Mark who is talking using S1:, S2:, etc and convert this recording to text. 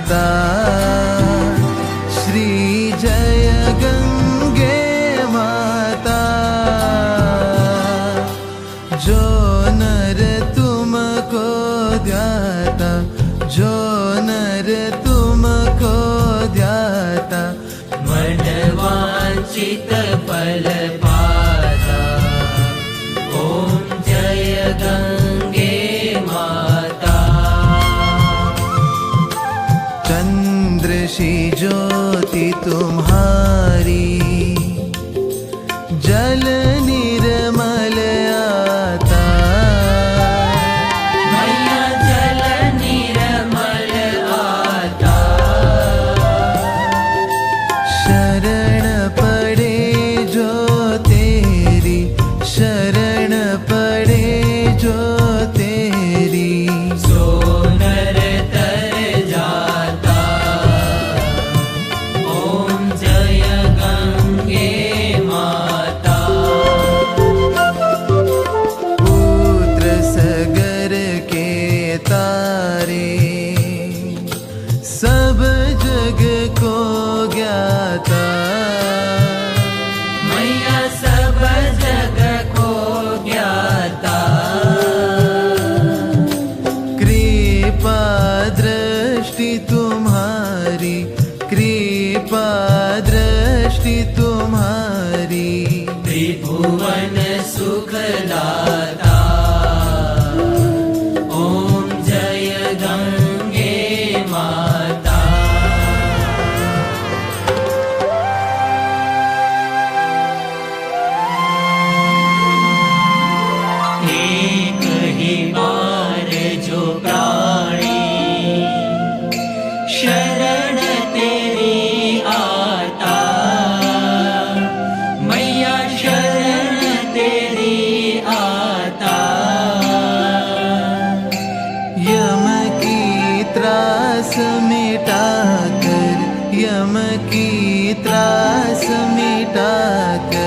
S1: माता श्री जय गंगे माता। जो नर तुमको ध्याता, जो नर तुमको ध्याता,
S2: मन वांछित फल पाता। ओम जय गंगे माता।
S1: चंद्र सी ज्योति तुम्हारी, जल निर्मल आता।
S2: मैया जल निर्मल आता।
S1: शरण पड़े जो तेरी, शरण पड़े जो तेरी,
S2: सो नर तर जाता। ओम जय गंगे माता।
S1: पुत्र सगर के तारे, सब जग को ज्ञाता।
S2: मैया सब जग को ज्ञाता।
S1: कृपा दृष्टि तुम्हारी, कृपा दृष्टि तुम्हारी,
S2: त्रिभुवन सुखदाता। ओम जय गंगे माता। एक ही बार जो प्राणी शरण तेरी आता। मैया शरण तेरी आता।
S1: यम की त्रास मिटा कर, यम की त्रास मिटा कर,